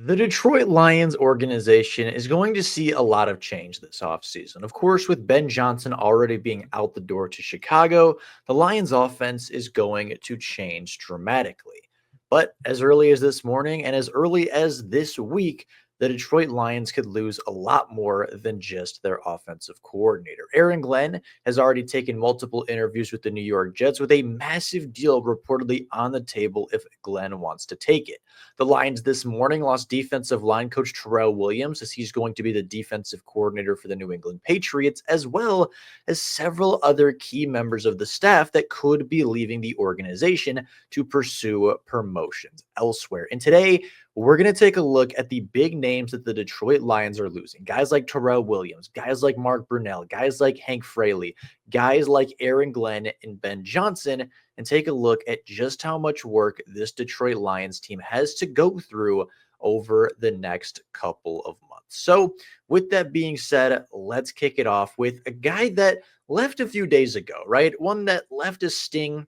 The Detroit Lions organization is going to see a lot of change this offseason. Of course, with Ben Johnson already being out the door to Chicago, the Lions offense is going to change dramatically. But as early as this morning and as early as this week, the Detroit Lions could lose a lot more than just their offensive coordinator. Aaron Glenn has already taken multiple interviews with the New York Jets with a massive deal reportedly on the table if Glenn wants to take it. The Lions this morning lost defensive line coach Terrell Williams, as he's going to be the defensive coordinator for the New England Patriots, as well as several other key members of the staff that could be leaving the organization to pursue promotions elsewhere. And today, we're going to take a look at the big names that the Detroit Lions are losing. Guys like Terrell Williams, guys like Mark Brunell, guys like Hank Fraley, guys like Aaron Glenn and Ben Johnson, and take a look at just how much work this Detroit Lions team has to go through over the next couple of months. So, with that being said, let's kick it off with a guy that left a few days ago, right? One that left a sting,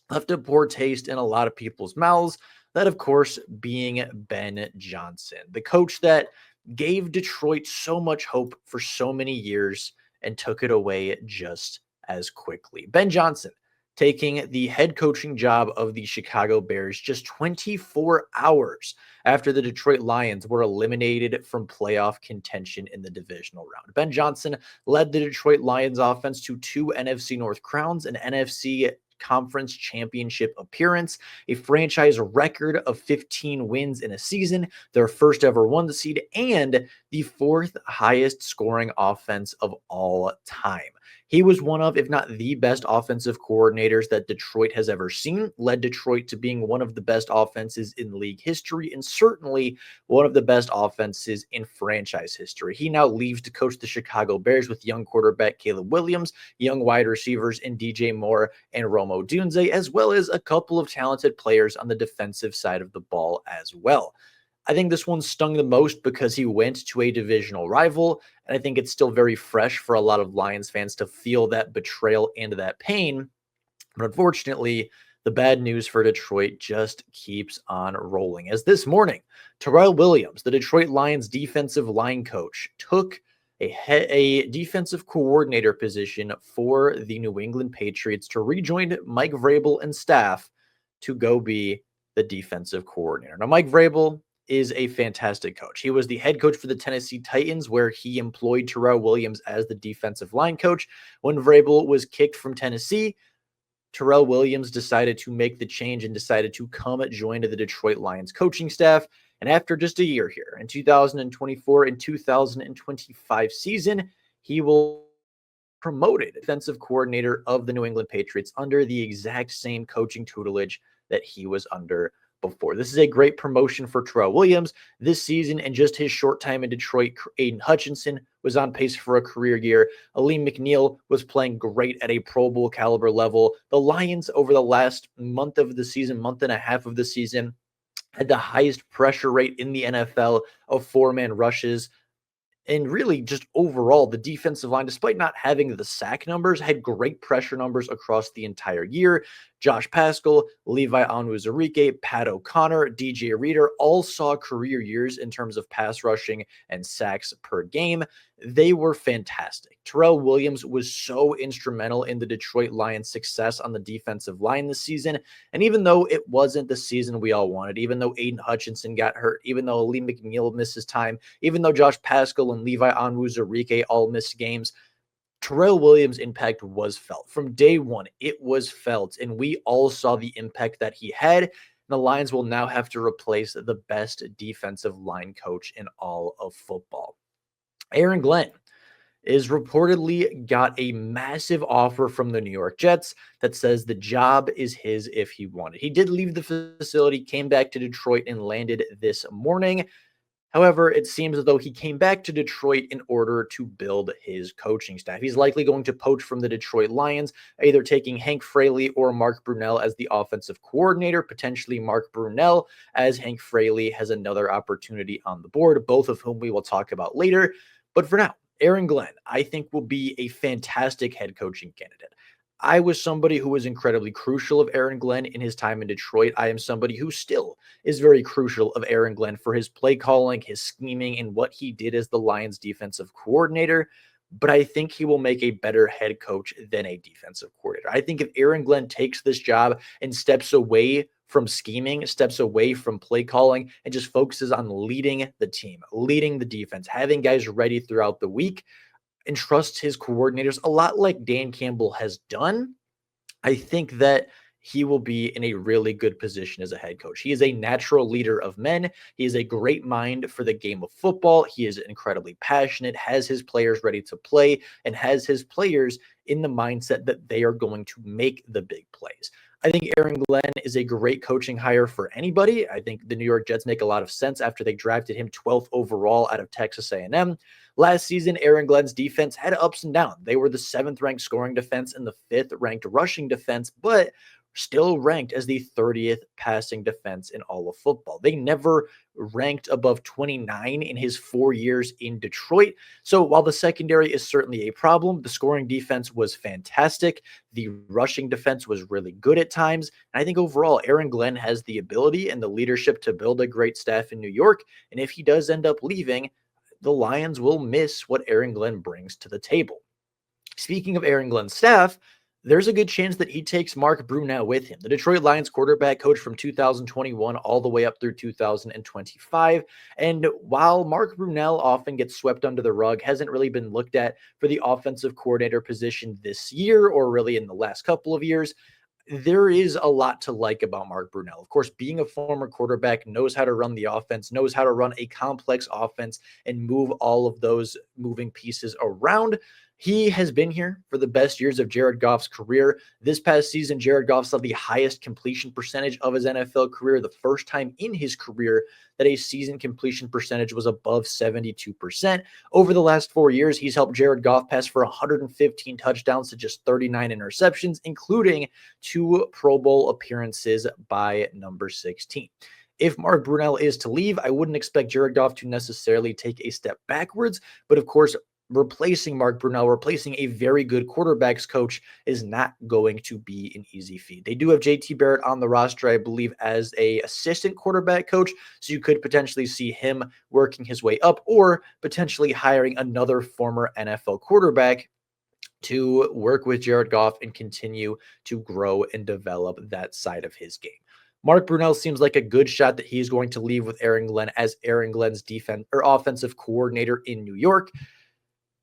left a poor taste in a lot of people's mouths. That, of course, being Ben Johnson, the coach that gave Detroit so much hope for so many years and took it away just as quickly. Ben Johnson taking the head coaching job of the Chicago Bears just 24 hours after the Detroit Lions were eliminated from playoff contention in the divisional round. Ben Johnson led the Detroit Lions offense to two NFC North crowns, an NFC conference championship appearance, a franchise record of 15 wins in a season, their first ever one seed, and the fourth highest scoring offense of all time. He was one of, if not the best offensive coordinators that Detroit has ever seen, led Detroit to being one of the best offenses in league history, and certainly one of the best offenses in franchise history. He now leaves to coach the Chicago Bears with young quarterback Caleb Williams, young wide receivers in DJ Moore and Romo Dunze, as well as a couple of talented players on the defensive side of the ball as well. I think this one stung the most because he went to a divisional rival, and I think it's still very fresh for a lot of Lions fans to feel that betrayal and that pain. But unfortunately, the bad news for Detroit just keeps on rolling. As this morning, Terrell Williams, the Detroit Lions defensive line coach, took a defensive coordinator position for the New England Patriots to rejoin Mike Vrabel and staff to go be the defensive coordinator. Now, Mike Vrabel is a fantastic coach. He was the head coach for the Tennessee Titans, where he employed Terrell Williams as the defensive line coach. When Vrabel was kicked from Tennessee, Terrell Williams decided to make the change and decided to come join the Detroit Lions coaching staff. And after just a year here, in 2024 and 2025 season, he will be promoted defensive coordinator of the New England Patriots under the exact same coaching tutelage that he was under before. This is a great promotion for Terrell Williams this season. And just his short time in Detroit, Aiden Hutchinson was on pace for a career year. Aleem McNeil was playing great at a Pro Bowl caliber level. The Lions over the last month of the season, month and a half of the season, had the highest pressure rate in the NFL of four-man rushes. And really, just overall, the defensive line, despite not having the sack numbers, had great pressure numbers across the entire year. Josh Paschal, Levi Onwuzurike, Pat O'Connor, DJ Reader all saw career years in terms of pass rushing and sacks per game. They were fantastic. Terrell Williams was so instrumental in the Detroit Lions' success on the defensive line this season. And even though it wasn't the season we all wanted, even though Aiden Hutchinson got hurt, even though Lee McNeil missed his time, even though Josh Paschal and Levi Onwuzurike all missed games, Terrell Williams' impact was felt. From day one, it was felt, and we all saw the impact that he had. The Lions will now have to replace the best defensive line coach in all of football. Aaron Glenn is reportedly got a massive offer from the New York Jets that says the job is his if he wanted. He did leave the facility, came back to Detroit, and landed this morning. However, it seems as though he came back to Detroit in order to build his coaching staff. He's likely going to poach from the Detroit Lions, either taking Hank Fraley or Mark Brunell as the offensive coordinator, potentially Mark Brunell, as Hank Fraley has another opportunity on the board, both of whom we will talk about later. But for now, Aaron Glenn, I think, will be a fantastic head coaching candidate. I was somebody who was incredibly crucial of Aaron Glenn in his time in Detroit. I am somebody who still is very crucial of Aaron Glenn for his play calling, his scheming, and what he did as the Lions defensive coordinator. But I think he will make a better head coach than a defensive coordinator. I think if Aaron Glenn takes this job and steps away from scheming, steps away from play calling, and just focuses on leading the team, leading the defense, having guys ready throughout the week, and trusts his coordinators a lot like Dan Campbell has done, I think that he will be in a really good position as a head coach. He is a natural leader of men. He is a great mind for the game of football. He is incredibly passionate, has his players ready to play, and has his players in the mindset that they are going to make the big plays. I think Aaron Glenn is a great coaching hire for anybody. I think the New York Jets make a lot of sense after they drafted him 12th overall out of Texas A&M. Last season, Aaron Glenn's defense had ups and downs. They were the 7th ranked scoring defense and the 5th ranked rushing defense, but still ranked as the 30th passing defense in all of football. They never ranked above 29 in his 4 years in Detroit. So while the secondary is certainly a problem, the scoring defense was fantastic. The rushing defense was really good at times. And I think overall, Aaron Glenn has the ability and the leadership to build a great staff in New York. And if he does end up leaving, the Lions will miss what Aaron Glenn brings to the table. Speaking of Aaron Glenn's staff, there's a good chance that he takes Mark Brunell with him, the Detroit Lions quarterback coach from 2021 all the way up through 2025. And while Mark Brunell often gets swept under the rug, hasn't really been looked at for the offensive coordinator position this year or really in the last couple of years, there is a lot to like about Mark Brunell. Of course, being a former quarterback, knows how to run the offense, knows how to run a complex offense and move all of those moving pieces around. He has been here for the best years of Jared Goff's career. This past season, Jared Goff saw the highest completion percentage of his NFL career, the first time in his career that a season completion percentage was above 72%. Over the last 4 years, he's helped Jared Goff pass for 115 touchdowns to just 39 interceptions, including 2 Pro Bowl appearances by number 16. If Mark Brunell is to leave, I wouldn't expect Jared Goff to necessarily take a step backwards, but of course, replacing Mark Brunell, replacing a very good quarterbacks coach is not going to be an easy feat. They do have JT Barrett on the roster, I believe, as a assistant quarterback coach. So you could potentially see him working his way up or potentially hiring another former NFL quarterback to work with Jared Goff and continue to grow and develop that side of his game. Mark Brunell seems like a good shot that he's going to leave with Aaron Glenn as Aaron Glenn's defense or offensive coordinator in New York.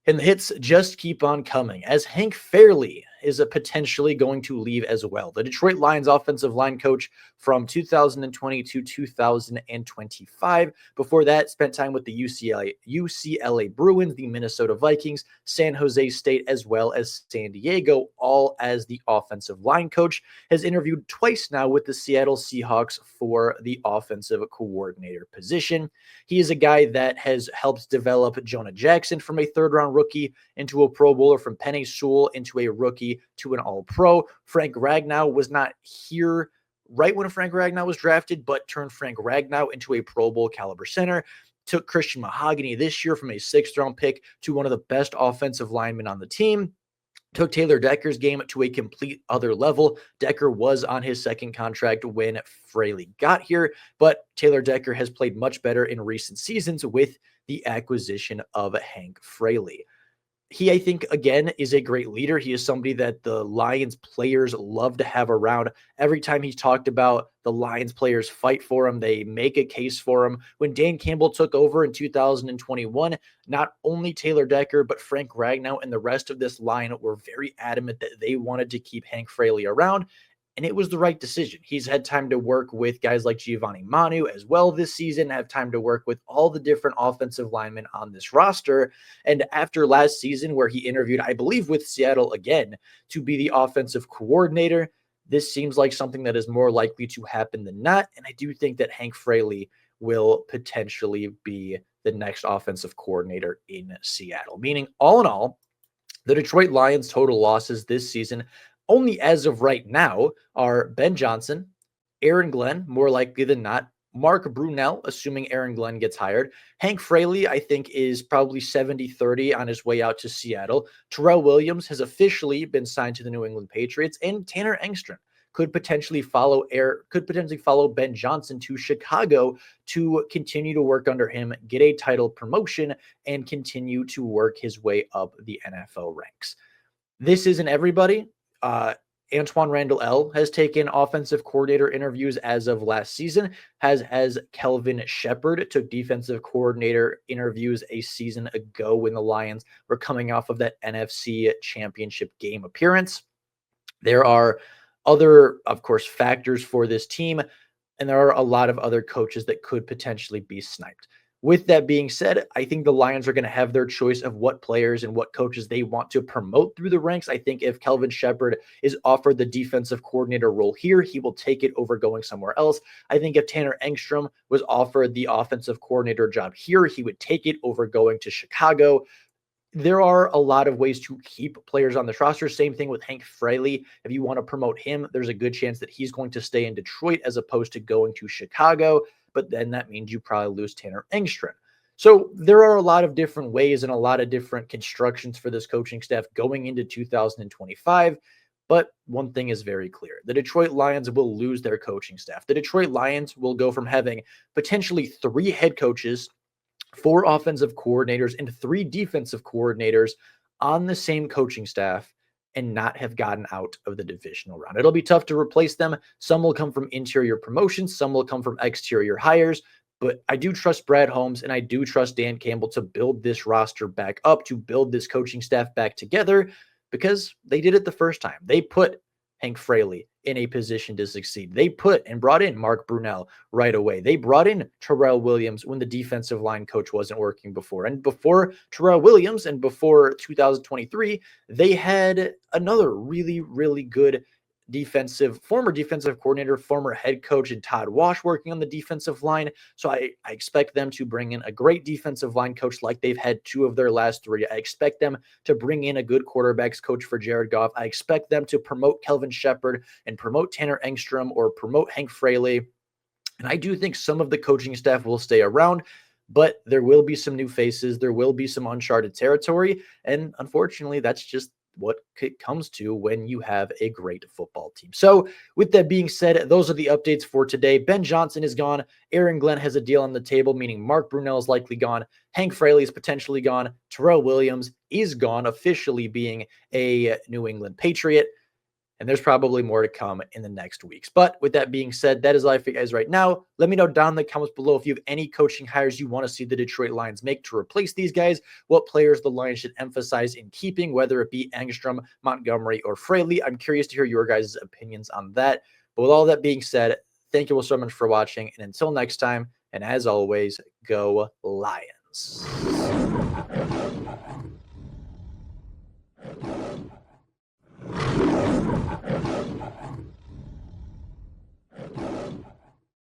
And the hits just keep on coming as Hank Fairley is potentially going to leave as well. The Detroit Lions offensive line coach from 2020 to 2025. Before that, spent time with the UCLA Bruins, the Minnesota Vikings, San Jose State, as well as San Diego, all as the offensive line coach. Has interviewed twice now with the Seattle Seahawks for the offensive coordinator position. He is a guy that has helped develop Jonah Jackson from a third-round rookie into a Pro Bowler, from Penei Sewell into a rookie to an All-Pro. Frank Ragnow was not here right when Frank Ragnow was drafted, but turned Frank Ragnow into a Pro Bowl caliber center. Took Christian Mahogany this year from a 6th-round pick to one of the best offensive linemen on the team. Took Taylor Decker's game to a complete other level. Decker was on his second contract when Fraley got here, but Taylor Decker has played much better in recent seasons with the acquisition of Hank Fraley. He, I think, again, is a great leader. He is somebody that the Lions players love to have around. Every time he's talked about, the Lions players fight for him. They make a case for him. When Dan Campbell took over in 2021, not only Taylor Decker, but Frank Ragnow and the rest of this line were very adamant that they wanted to keep Hank Fraley around. And it was the right decision. He's had time to work with guys like Giovanni Manu as well this season, have time to work with all the different offensive linemen on this roster. And after last season, where he interviewed, I believe, with Seattle again to be the offensive coordinator, this seems like something that is more likely to happen than not. And I do think that Hank Fraley will potentially be the next offensive coordinator in Seattle. Meaning, all in all, the Detroit Lions' total losses this season, only as of right now, are Ben Johnson, Aaron Glenn, more likely than not, Mark Brunell, assuming Aaron Glenn gets hired. Hank Fraley, I think, is probably 70-30 on his way out to Seattle. Terrell Williams has officially been signed to the New England Patriots, and Tanner Engström could potentially follow Ben Johnson to Chicago to continue to work under him, get a title promotion, and continue to work his way up the NFL ranks. This isn't everybody. Antoine Randall L has taken offensive coordinator interviews as of last season, has Kelvin Shepard took defensive coordinator interviews a season ago when the Lions were coming off of that NFC championship game appearance. There are other, of course, factors for this team, and there are a lot of other coaches that could potentially be sniped. With that being said, I think the Lions are going to have their choice of what players and what coaches they want to promote through the ranks. I think if Kelvin Shepard is offered the defensive coordinator role here, he will take it over going somewhere else. I think if Tanner Engström was offered the offensive coordinator job here, he would take it over going to Chicago. There are a lot of ways to keep players on this roster. Same thing with Hank Fraley. If you want to promote him, there's a good chance that he's going to stay in Detroit as opposed to going to Chicago. But then that means you probably lose Tanner Engström. So there are a lot of different ways and a lot of different constructions for this coaching staff going into 2025. But one thing is very clear. The Detroit Lions will lose their coaching staff. The Detroit Lions will go from having potentially 3 head coaches, 4 offensive coordinators, and 3 defensive coordinators on the same coaching staff and not have gotten out of the divisional round. It'll be tough to replace them. Some will come from interior promotions. Some will come from exterior hires. But I do trust Brad Holmes and I do trust Dan Campbell to build this roster back up, to build this coaching staff back together, because they did it the first time. They put Hank Fraley in a position to succeed. They put and brought in Mark Brunell right away. They brought in Terrell Williams when the defensive line coach wasn't working before. And before Terrell Williams and before 2023, they had another really, really good former defensive coordinator, former head coach, and Todd Wash working on the defensive line. So I expect them to bring in a great defensive line coach like they've had 2 of their last 3. I expect them to bring in a good quarterbacks coach for Jared Goff. I expect them to promote Kelvin Shepard and promote Tanner Engström or promote Hank Fraley. And I do think some of the coaching staff will stay around, but there will be some new faces. There will be some uncharted territory. And unfortunately, that's just what it comes to when you have a great football team. So with that being said, those are the updates for today. Ben Johnson is gone. Aaron Glenn has a deal on the table, meaning Mark Brunell is likely gone. Hank Fraley is potentially gone. Terrell Williams is gone, officially being a New England Patriot. And there's probably more to come in the next weeks. But with that being said, that is life for you guys right now. Let me know down in the comments below if you have any coaching hires you want to see the Detroit Lions make to replace these guys, what players the Lions should emphasize in keeping, whether it be Engström, Montgomery, or Fraley. I'm curious to hear your guys' opinions on that. But with all that being said, thank you all so much for watching. And until next time, and as always, go Lions.